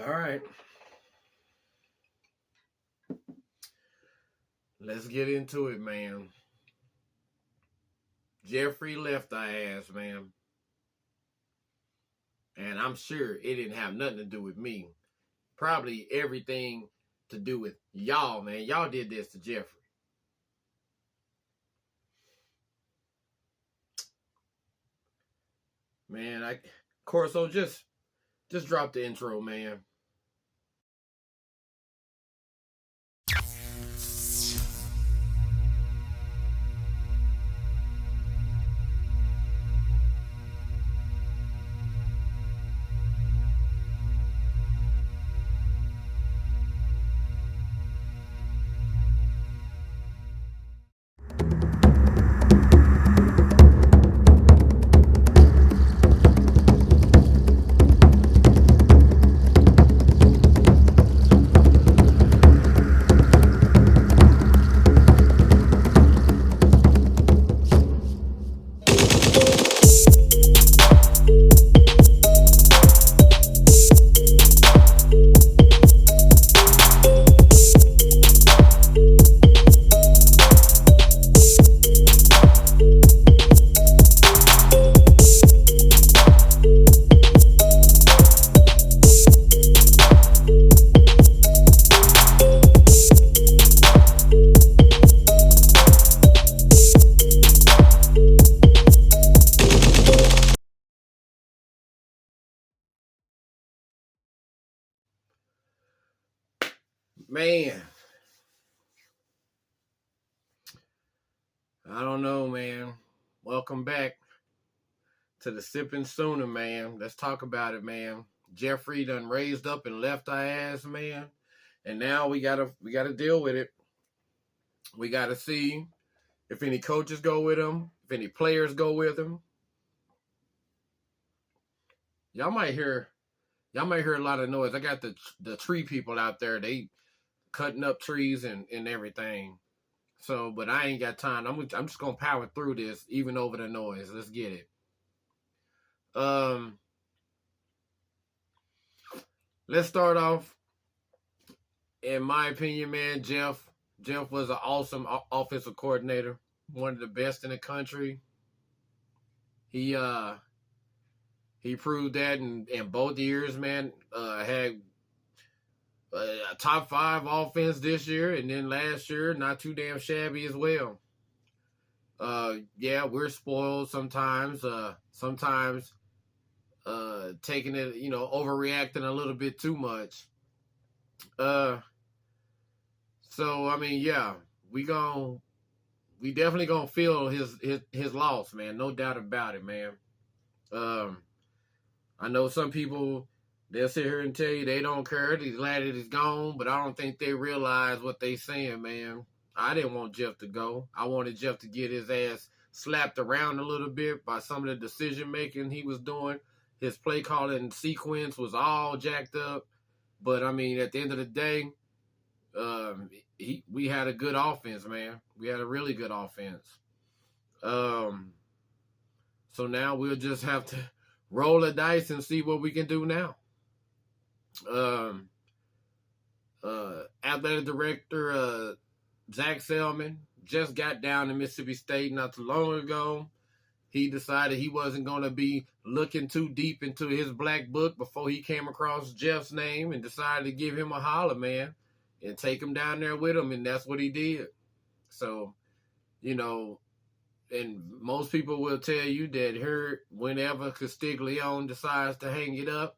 All right. Let's get into it, man. Jeffrey left our ass, man. And I'm sure it didn't have nothing to do with me. Probably everything to do with y'all, man. Y'all did this to Jeffrey. Man, Corso, just drop the intro, man. Man, I don't know, man. Welcome back to the Sipping Sooner, man. Let's talk about it, man. Jeffrey done raised up and left our ass, man. And now we gotta deal with it. We gotta see if any coaches go with him, if any players go with him. Y'all might hear a lot of noise. I got the tree people out there. They cutting up trees and everything. So, but I ain't got time. I'm just gonna power through this, even over the noise. Let's get it. Let's start off. In my opinion, man, Jeff was an awesome offensive coordinator, one of the best in the country. He proved that in both years, man. Had a top 5 offense this year, and then last year, not too damn shabby as well. Yeah, we're spoiled sometimes. Sometimes taking it, overreacting a little bit too much. So I mean, yeah, we definitely gonna feel his loss, man. No doubt about it, man. I know some people, they'll sit here and tell you they don't care. They're glad that he's gone, but I don't think they realize what they saying, man. I didn't want Jeff to go. I wanted Jeff to get his ass slapped around a little bit by some of the decision making he was doing. His play calling sequence was all jacked up. But I mean, at the end of the day, we had a good offense, man. We had a really good offense. So now we'll just have to roll the dice and see what we can do now. Athletic director Zach Selman just got down to Mississippi State not too long ago. He decided he wasn't going to be looking too deep into his black book before he came across Jeff's name and decided to give him a holler, man, and take him down there with him, and that's what he did. So, and most people will tell you that whenever Castiglione decides to hang it up,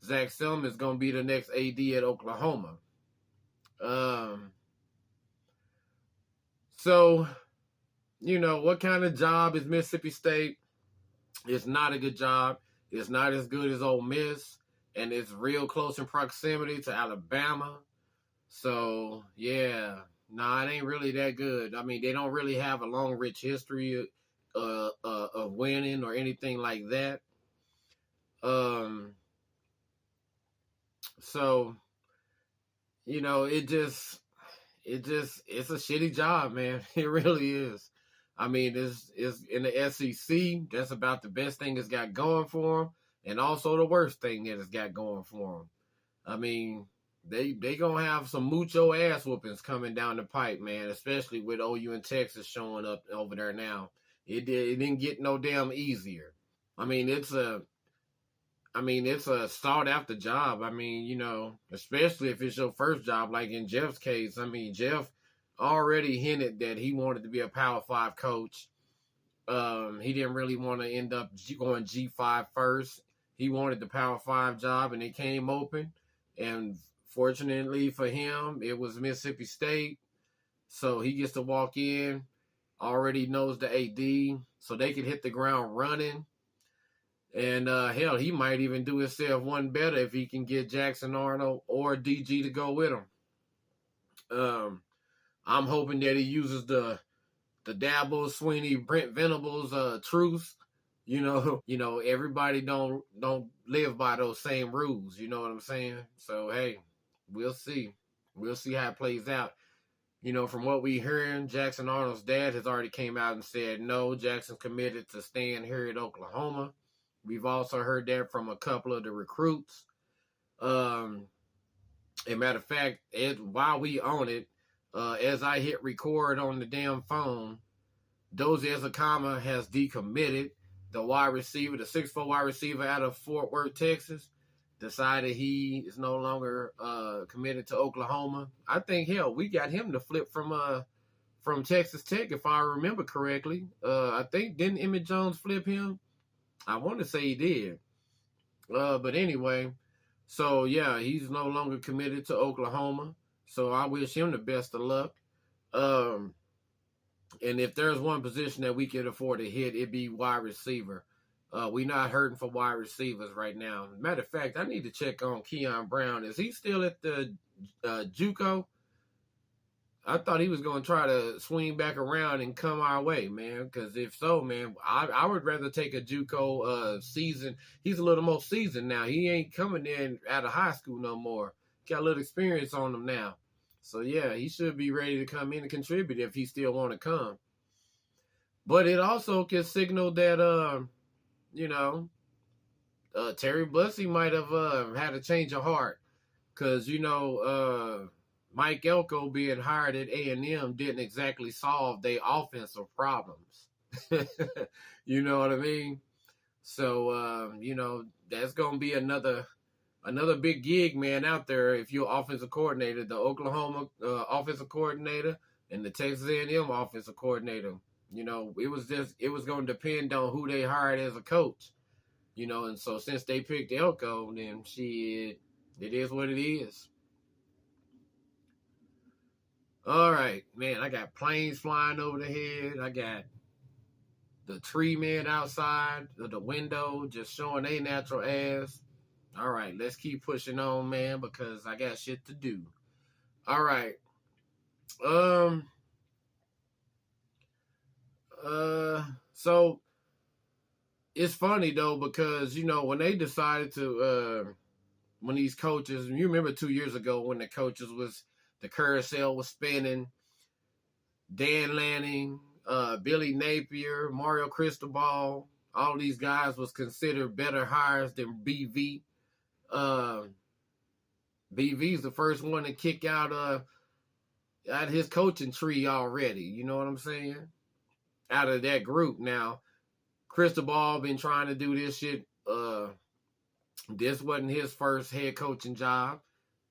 Zach Selman is going to be the next AD at Oklahoma. So, what kind of job is Mississippi State? It's not a good job. It's not as good as Ole Miss, and it's real close in proximity to Alabama. So, yeah, it ain't really that good. I mean, they don't really have a long, rich history of winning or anything like that. So, it's a shitty job, man. It really is. I mean, it's in the SEC. That's about the best thing it's got going for them, and also the worst thing that it's got going for them. I mean, they gonna have some mucho ass whoopings coming down the pipe, man. Especially with OU and Texas showing up over there now. It didn't get no damn easier. I mean, it's a sought after job. I mean, especially if it's your first job, like in Jeff's case. I mean, Jeff already hinted that he wanted to be a Power 5 coach. He didn't really want to end up going G5 first. He wanted the Power 5 job, and it came open. And fortunately for him, it was Mississippi State. So he gets to walk in, already knows the AD, so they can hit the ground running. And hell, he might even do himself one better if he can get Jackson Arnold or DG to go with him. I'm hoping that he uses the Dabo, Sweeney, Brent Venables truth. Everybody don't live by those same rules. You know what I'm saying? So hey, we'll see. We'll see how it plays out. From what we hearing, Jackson Arnold's dad has already came out and said no. Jackson's committed to staying here at Oklahoma. We've also heard that from a couple of the recruits. As a matter of fact, while we on it, as I hit record on the damn phone, Dozie Ezekama has decommitted. The wide receiver, the 6'4" wide receiver out of Fort Worth, Texas, decided he is no longer committed to Oklahoma. I think, hell, we got him to flip from Texas Tech, if I remember correctly. I think, didn't Emmett Jones flip him? I want to say he did. But anyway, so yeah, he's no longer committed to Oklahoma. So I wish him the best of luck. And if there's one position that we can afford to hit, it'd be wide receiver. We're not hurting for wide receivers right now. Matter of fact, I need to check on Keon Brown. Is he still at the JUCO? I thought he was going to try to swing back around and come our way, man. Because if so, man, I would rather take a JUCO season. He's a little more seasoned now. He ain't coming in out of high school no more. Got a little experience on him now. So, yeah, he should be ready to come in and contribute if he still want to come. But it also can signal that, Terry Bussey might have had a change of heart. Because, Mike Elko being hired at A&M didn't exactly solve their offensive problems. You know what I mean? So, that's going to be another big gig, man, out there if you're offensive coordinator, the Oklahoma offensive coordinator and the Texas A&M offensive coordinator. It was going to depend on who they hired as a coach. And so since they picked Elko, then it is what it is. All right, man, I got planes flying over the head. I got the tree man outside of the window just showing their natural ass. All right, let's keep pushing on, man, because I got shit to do. All right. So it's funny though, because when they decided to when these coaches, you remember 2 years ago when the coaches the carousel was spinning, Dan Lanning, Billy Napier, Mario Cristobal, all these guys was considered better hires than BV. BV's the first one to kick out his coaching tree already. You know what I'm saying? Out of that group. Now, Cristobal been trying to do this shit. This wasn't his first head coaching job.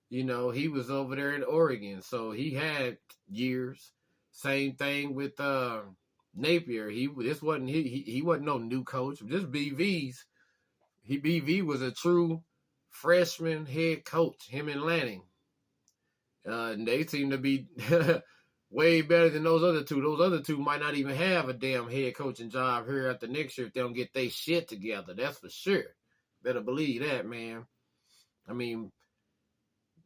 He was over there in Oregon, so he had years. Same thing with Napier. He wasn't no new coach. This BV was a true freshman head coach. Him and Lanning. And they seem to be way better than those other two. Those other two might not even have a damn head coaching job here after next year if they don't get their shit together. That's for sure. Better believe that, man. I mean,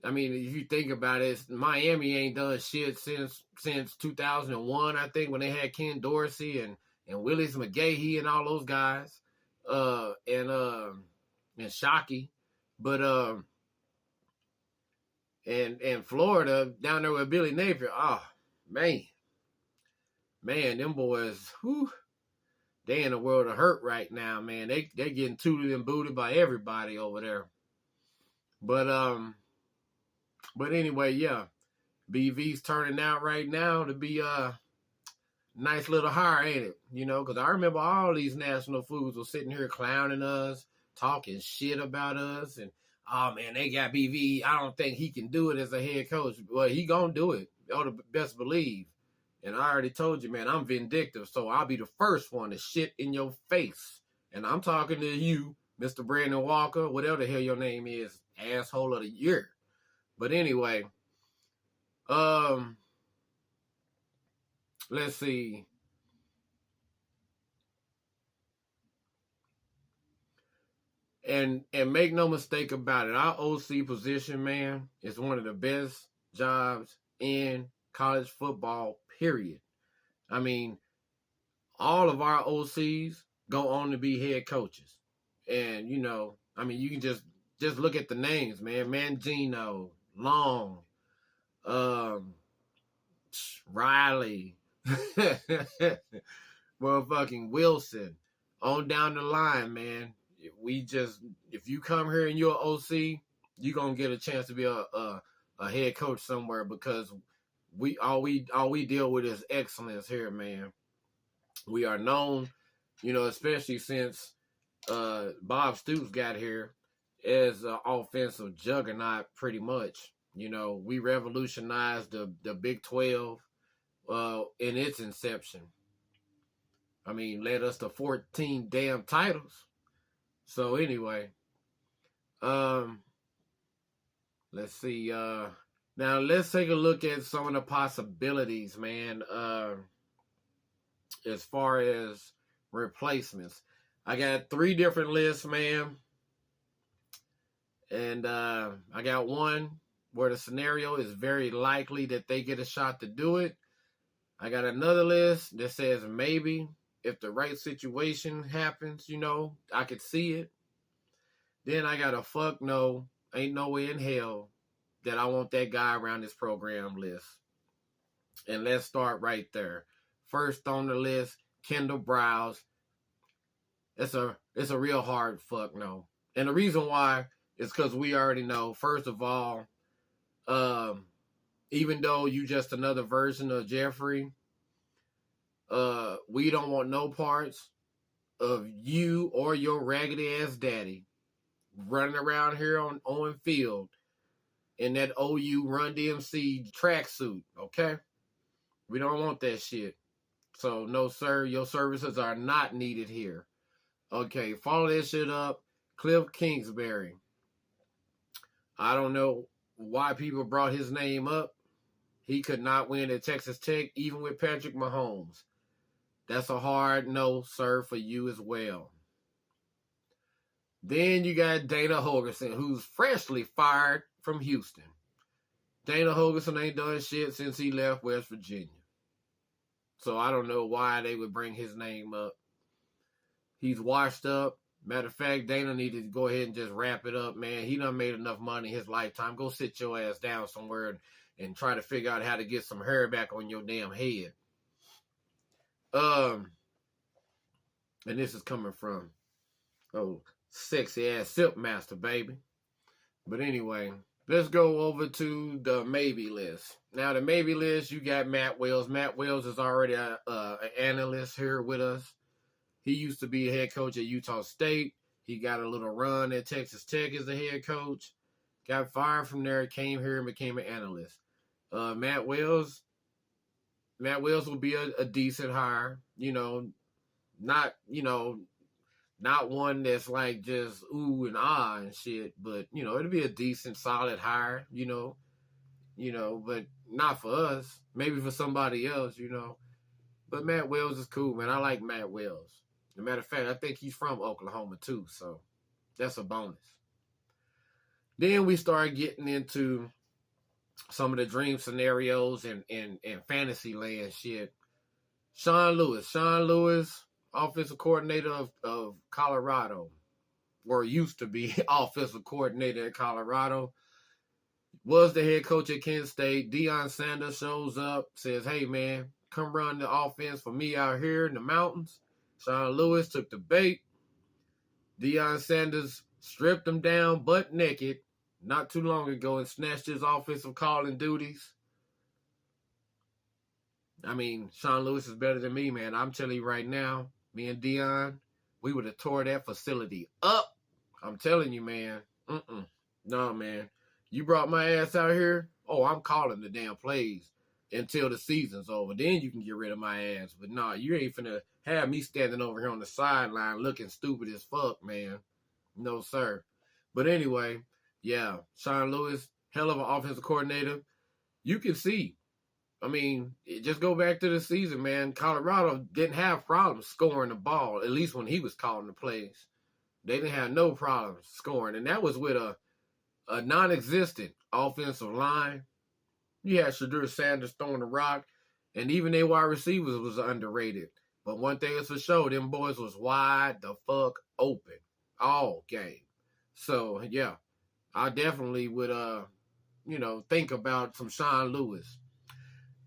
if you think about it, Miami ain't done shit since 2001, I think, when they had Ken Dorsey and Willis McGahee and all those guys, and Shockey. But and Florida down there with Billy Napier, man, them boys, they in a world of hurt right now, man. They getting tooted and booted by everybody over there. But anyway, yeah. BV's turning out right now to be a nice little hire, ain't it? Because I remember all these national foods were sitting here clowning us, talking shit about us, and oh man, they got BV. I don't think he can do it as a head coach. Well, he gonna do it. Y'all the best believe. And I already told you, man, I'm vindictive, so I'll be the first one to shit in your face. And I'm talking to you, Mr. Brandon Walker, whatever the hell your name is, asshole of the year. But anyway, let's see. And make no mistake about it, our OC position, man, is one of the best jobs in college football, period. I mean, all of our OCs go on to be head coaches. And, you can just look at the names, man. Mangino, Long, Riley, motherfucking Wilson, on down the line, man. If you come here and you're an OC, you're gonna get a chance to be a head coach somewhere, because all we deal with is excellence here, man. We are known, especially since Bob Stoops got here, as an offensive juggernaut, pretty much. We revolutionized the Big 12 in its inception. I mean, led us to 14 damn titles. So anyway, let's see. Now let's take a look at some of the possibilities, man. As far as replacements, I got 3 different lists, man. And I got one where the scenario is very likely that they get a shot to do it. I got another list that says maybe, if the right situation happens, I could see it. Then I got a fuck no, ain't no way in hell that I want that guy around this program list. And let's start right there. First on the list, Kendall Browse. It's a real hard fuck no. And the reason why is because we already know, first of all, even though you just another version of Jeffrey, we don't want no parts of you or your raggedy ass daddy running around here on Owen Field in that OU Run DMC tracksuit, okay? We don't want that shit. So, no, sir, your services are not needed here. Okay, follow that shit up. Cliff Kingsbury. I don't know why people brought his name up. He could not win at Texas Tech, even with Patrick Mahomes. That's a hard no, sir, for you as well. Then you got Dana Holgorsen, who's freshly fired from Houston. Dana Holgorsen ain't done shit since he left West Virginia. So I don't know why they would bring his name up. He's washed up. Matter of fact, Dana needed to go ahead and just wrap it up, man. He done made enough money in his lifetime. Go sit your ass down somewhere and try to figure out how to get some hair back on your damn head. And this is coming from, sexy ass Silk Master, baby. But anyway, let's go over to the maybe list. Now, the maybe list, you got Matt Wells. Matt Wells is already an analyst here with us. He used to be a head coach at Utah State. He got a little run at Texas Tech as the head coach. Got fired from there, came here and became an analyst. Matt Wells will be a decent hire. Not one that's like just ooh and ah and shit, but it'll be a decent, solid hire, but not for us. Maybe for somebody else, But Matt Wells is cool, man. I like Matt Wells. As a matter of fact, I think he's from Oklahoma too, so that's a bonus. Then we start getting into some of the dream scenarios and fantasy land shit. Sean Lewis, offensive coordinator of Colorado, or used to be offensive coordinator at Colorado, was the head coach at Kent State. Deion Sanders shows up, says, hey, man, come run the offense for me out here in the mountains. Sean Lewis took the bait. Deion Sanders stripped him down butt naked not too long ago and snatched his offensive calling duties. I mean, Sean Lewis is better than me, man. I'm telling you right now, me and Dion, we would have tore that facility up. I'm telling you, man. No, man. You brought my ass out here. Oh, I'm calling the damn plays until the season's over. Then you can get rid of my ass. But nah, you ain't finna have me standing over here on the sideline looking stupid as fuck, man. No, sir. But anyway, yeah, Sean Lewis, hell of an offensive coordinator. You can see. I mean, just go back to the season, man. Colorado didn't have problems scoring the ball, at least when he was calling the plays. They didn't have no problems scoring. And that was with a non-existent offensive line. You had Shadur Sanders throwing the rock, and even their wide receivers was underrated. But one thing is for sure, them boys was wide the fuck open all game. So, yeah, I definitely would, think about some Sean Lewis.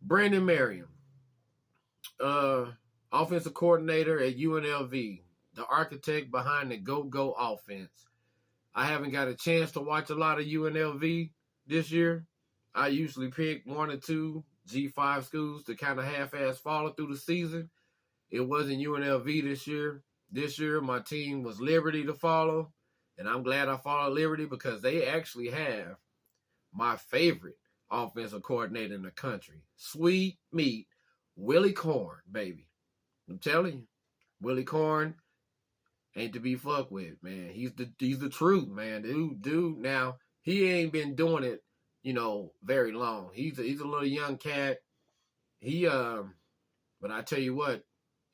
Brandon Merriam, offensive coordinator at UNLV, the architect behind the go-go offense. I haven't got a chance to watch a lot of UNLV this year. I usually pick 1 or 2 G5 schools to kind of half-ass follow through the season. It wasn't UNLV this year. This year, my team was Liberty to follow, and I'm glad I followed Liberty because they actually have my favorite offensive coordinator in the country. Sweet meat, Willie Corn, baby. I'm telling you, Willie Corn ain't to be fucked with, man. He's the truth, man. Dude. Now he ain't been doing it, very long. He's a little young cat. But I tell you what,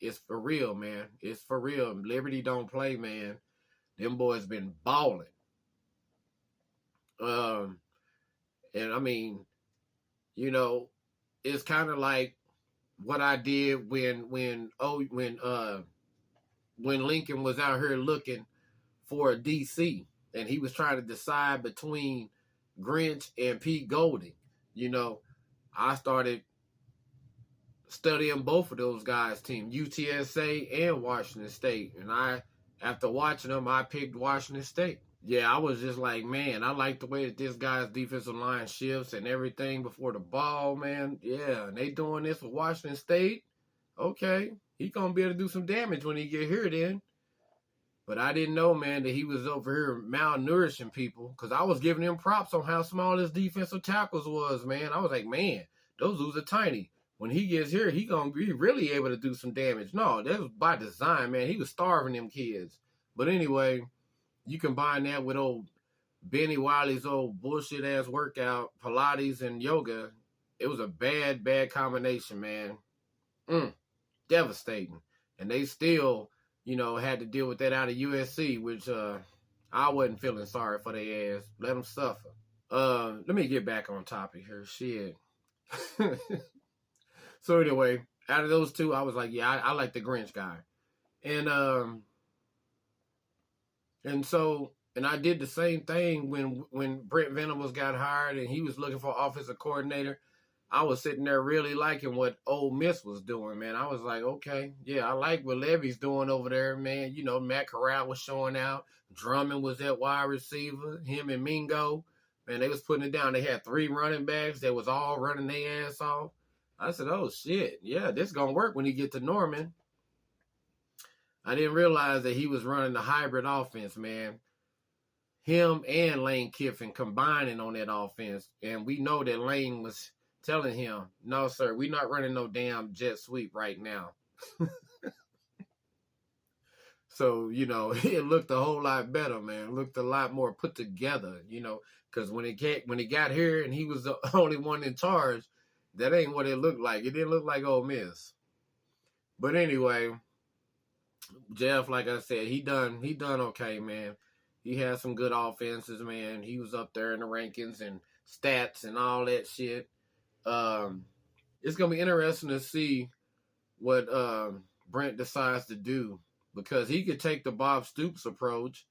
it's for real, man. It's for real. Liberty don't play, man. Them boys been balling. And I mean, it's kind of like what I did when Lincoln was out here looking for a DC and he was trying to decide between Grinch and Pete Golding. I started studying both of those guys' team, UTSA and Washington State. And after watching them, I picked Washington State. Yeah, I was just like, man, I like the way that this guy's defensive line shifts and everything before the ball, man. Yeah, and they doing this with Washington State. Okay, he gonna be able to do some damage when he get here then. But I didn't know, man, that he was over here malnourishing people because I was giving him props on how small his defensive tackles was, man. I was like, man, those dudes are tiny. When he gets here, he gonna be really able to do some damage. No, that was by design, man. He was starving them kids. But anyway, you combine that with old Benny Wiley's old bullshit-ass workout, Pilates and yoga. It was a bad combination, man. Devastating. And they still, had to deal with that out of USC, which I wasn't feeling sorry for their ass. Let them suffer. Let me get back on topic here. Shit. So anyway, out of those two, I was like, yeah, I like the Grinch guy. And I did the same thing when Brent Venables got hired and he was looking for offensive coordinator. I was sitting there really liking what Ole Miss was doing, man. I was like, okay, yeah, I like what Levy's doing over there, man. Matt Corral was showing out. Drummond was that wide receiver. Him and Mingo, man, they was putting it down. They had 3 running backs that was all running their ass off. I said, oh, shit, yeah, this going to work when he get to Norman. I didn't realize that he was running the hybrid offense, man. Him and Lane Kiffin combining on that offense. And we know that Lane was telling him, no, sir, we're not running no damn jet sweep right now. So, it looked a whole lot better, man. It looked a lot more put together, because when he got here and he was the only one in charge, that ain't what it looked like. It didn't look like Ole Miss. But anyway, Jeff, like I said, he done okay, man. He had some good offenses, man. He was up there in the rankings and stats and all that shit. It's going to be interesting to see what Brent decides to do because he could take the Bob Stoops approach,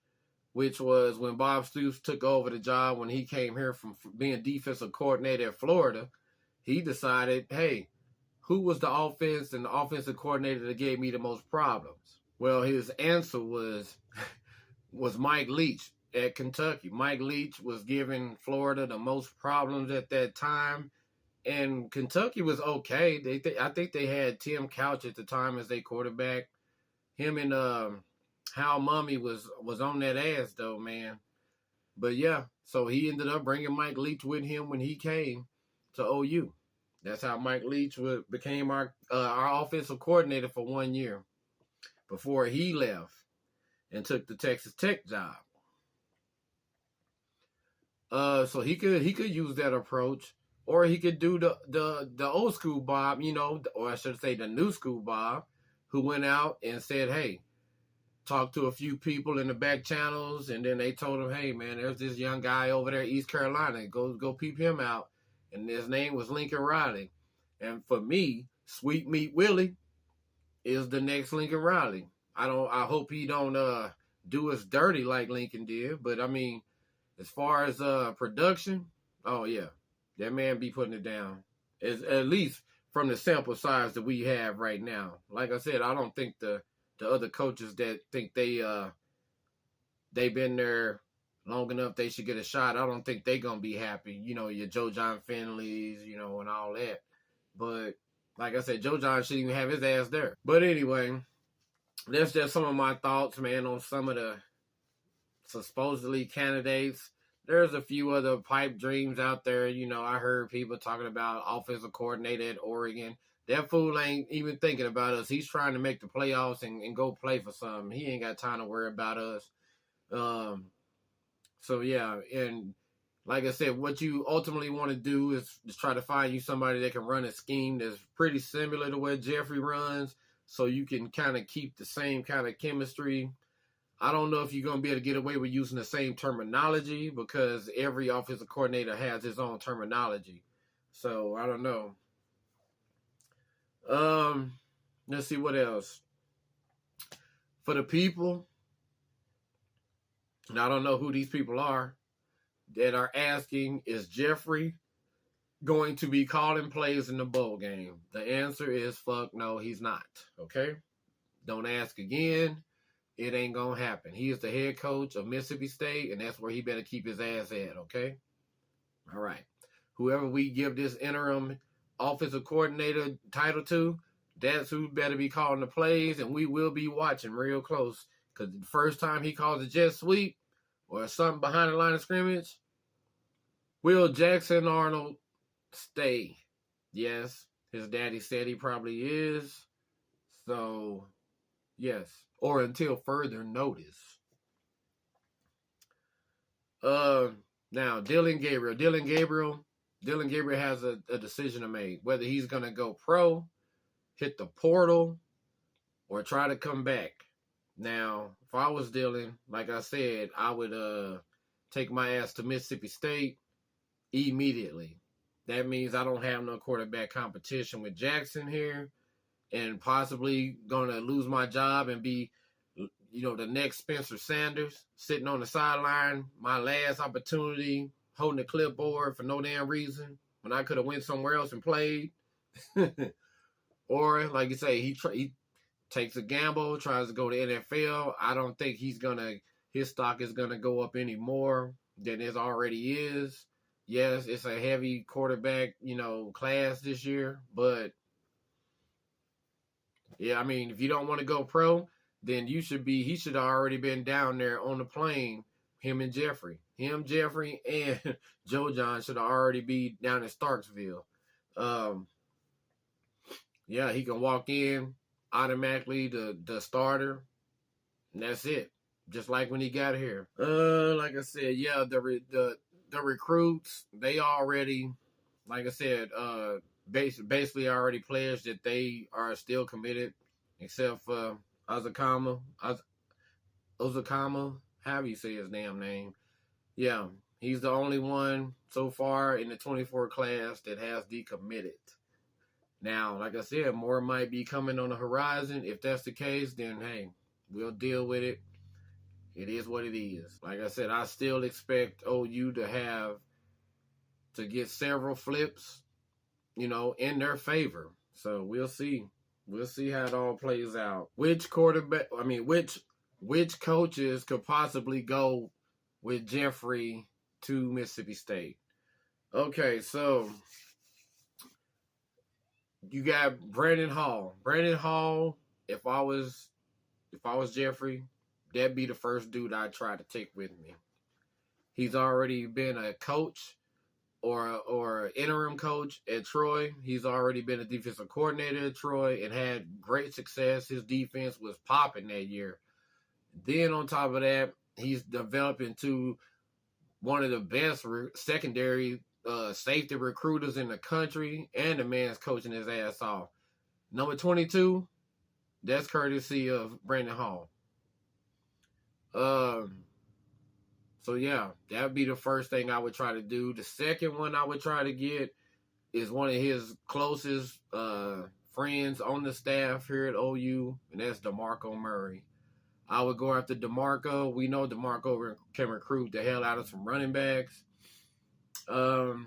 which was when Bob Stoops took over the job when he came here from being defensive coordinator at Florida. He decided, hey, who was the offense and the offensive coordinator that gave me the most problems? Well, his answer was Mike Leach. at Kentucky. Mike Leach was giving Florida the most problems at that time, and Kentucky was okay. I think they had Tim Couch at the time as their quarterback. Him and Hal Mummy was on that ass though, man. But yeah, so he ended up bringing Mike Leach with him when he came to OU. That's how Mike Leach became our offensive coordinator for 1 year before he left and took the Texas Tech job. So he could use that approach, or he could do the old school Bob, or I should say the new school Bob, who went out and said, "Hey, talked to a few people in the back channels," and then they told him, "Hey, man, there's this young guy over there, East Carolina. Go peep him out." And his name was Lincoln Riley. And for me, Sweet Meat Willie is the next Lincoln Riley. I hope he don't do us dirty like Lincoln did, but I mean, as far as production, oh yeah, that man be putting it down. At least from the sample size that we have right now. Like I said, I don't think the other coaches that think they've been there long enough they should get a shot, I don't think they gonna be happy. Your Joe John Finleys, and all that. But like I said, Joe John shouldn't even have his ass there. But anyway, that's just some of my thoughts, man, on some of the supposedly candidates. There's a few other pipe dreams out there. I heard people talking about offensive coordinator at Oregon. That fool ain't even thinking about us. He's trying to make the playoffs and go play for something. He ain't got time to worry about us. So yeah, and like I said, what you ultimately want to do is try to find you somebody that can run a scheme that's pretty similar to what Jeffrey runs, so you can kind of keep the same kind of chemistry. I don't know if you're going to be able to get away with using the same terminology, because every offensive coordinator has his own terminology. So I don't know. Let's see what else. For the people, and I don't know who these people are, that are asking, is Jeffrey going to be calling plays in the bowl game? The answer is fuck no, he's not. Okay? Don't ask again. It ain't gonna happen. He is the head coach of Mississippi State, and that's where he better keep his ass at, okay? All right. Whoever we give this interim offensive coordinator title to, that's who better be calling the plays, and we will be watching real close, because the first time he calls a jet sweep or something behind the line of scrimmage, will Jackson Arnold stay? Yes, his daddy said he probably is. So, yes. Or until further notice. Now, Dylan Gabriel has a decision to make. Whether he's going to go pro, hit the portal, or try to come back. Now, if I was Dylan, like I said, I would take my ass to Mississippi State immediately. That means I don't have no quarterback competition with Jackson here, and possibly going to lose my job and be, the next Spencer Sanders, sitting on the sideline, my last opportunity, holding the clipboard for no damn reason, when I could have went somewhere else and played. Or, like you say, he takes a gamble, tries to go to NFL. I don't think his stock is going to go up any more than it already is. Yes, it's a heavy quarterback, class this year, but yeah, I mean, if you don't want to go pro, then he should have already been down there on the plane, Jeffrey, and Joe John should have already be down in Starksville. Yeah, he can walk in automatically the starter, and that's it. Just like when he got here. Like I said, yeah, the recruits, they already, like I said, basically already pledged that they are still committed, except for Ozakama, however you say his damn name. Yeah, he's the only one so far in the 24 class that has decommitted. Now, like I said, more might be coming on the horizon. If that's the case, then hey, we'll deal with it. It is what it is. Like I said, I still expect OU to get several flips, in their favor. So we'll see. We'll see how it all plays out. Which coaches could possibly go with Jeffrey to Mississippi State. Okay, so you got Brandon Hall. Brandon Hall, if I was Jeffrey, that'd be the first dude I'd try to take with me. He's already been a coach or interim coach at Troy. He's already been a defensive coordinator at Troy and had great success. His defense was popping that year. Then on top of that, he's developed into one of the best secondary safety recruiters in the country, and the man's coaching his ass off. Number 22, that's courtesy of Brandon Hall. So yeah, that would be the first thing I would try to do. The second one I would try to get is one of his closest friends on the staff here at OU, and that's DeMarco Murray. I would go after DeMarco. We know DeMarco can recruit the hell out of some running backs. Starting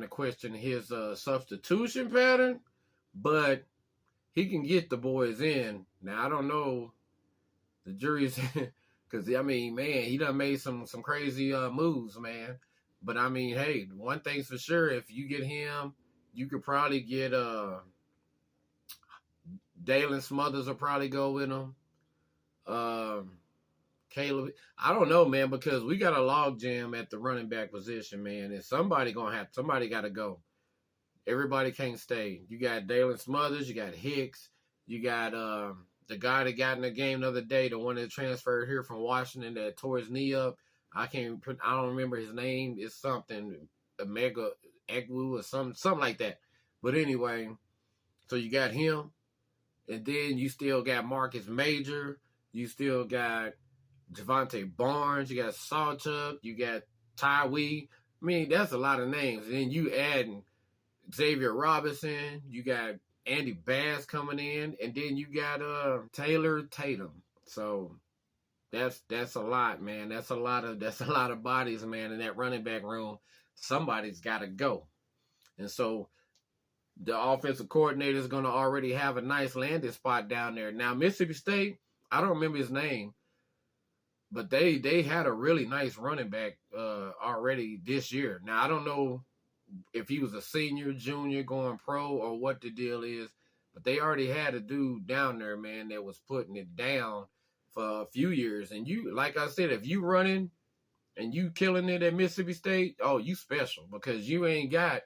to question his substitution pattern, but he can get the boys in. Now, I don't know. The jury's... Because, I mean, man, he done made some crazy moves, man. But, I mean, hey, one thing's for sure. If you get him, you could probably get... Dalen Smothers will probably go with him. Caleb... I don't know, man, because we got a log jam at the running back position, man. And somebody got to go. Everybody can't stay. You got Dalen Smothers. You got Hicks. You got... the guy that got in the game the other day, the one that transferred here from Washington that tore his knee up. I don't remember his name. It's something, Omega Egwu or something like that. But anyway, so you got him. And then you still got Marcus Major. You still got Javante Barnes. You got Sawchuck. You got Tywee. I mean, that's a lot of names. And then you add Xavier Robinson. You got Andy Bass coming in, and then you got Taylor Tatum. So that's a lot, man. That's a lot of bodies, man, in that running back room. Somebody's got to go. And so the offensive coordinator is going to already have a nice landing spot down there. Now, Mississippi State, I don't remember his name, but they had a really nice running back already this year. Now, I don't know if he was a senior, junior, going pro, or what the deal is, but they already had a dude down there, man, that was putting it down for a few years. And you, like I said, if you running and you killing it at Mississippi State, oh, you special, because you ain't got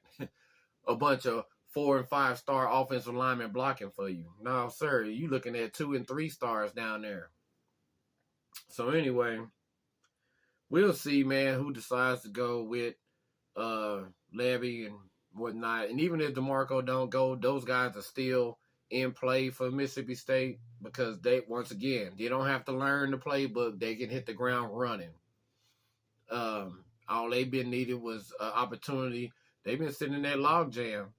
a bunch of 4- and 5-star offensive linemen blocking for you. No, sir, you looking at 2- and 3-stars down there. So anyway, we'll see, man, who decides to go with Lebby and whatnot. And even if DeMarco don't go, those guys are still in play for Mississippi State, because they, once again, they don't have to learn the playbook. They can hit the ground running. All they've been needed was an opportunity. They've been sitting in that log jam.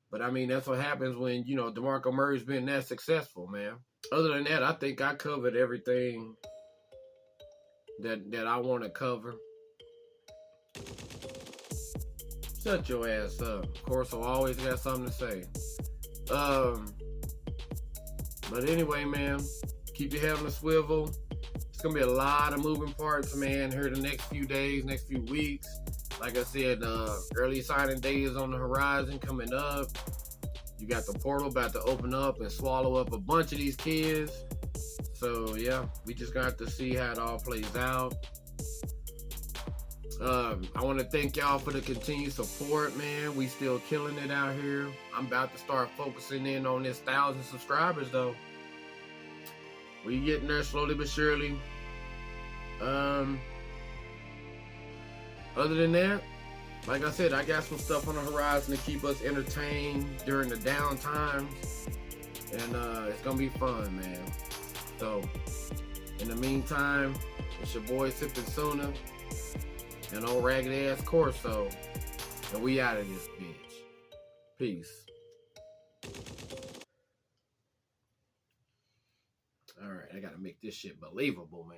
But, I mean, that's what happens when, you know, DeMarco Murray's been that successful, man. Other than that, I think I covered everything that I want to cover. Shut your ass up. Of course, I always got something to say. But anyway, man, keep your head on the swivel. It's going to be a lot of moving parts, man, here the next few days, next few weeks. Like I said, early signing day is on the horizon coming up. You got the portal about to open up and swallow up a bunch of these kids. So, yeah, we just got to see how it all plays out. I want to thank y'all for the continued support, man. We still killing it out here. I'm about to start focusing in on this 1,000 subscribers, though. We're getting there slowly but surely. Other than that, like I said, I got some stuff on the horizon to keep us entertained during the down times. And it's going to be fun, man. So, in the meantime, it's your boy Sippin' Sooner and old ragged ass Corso. And we out of this bitch. Peace. Alright, I gotta make this shit believable, man.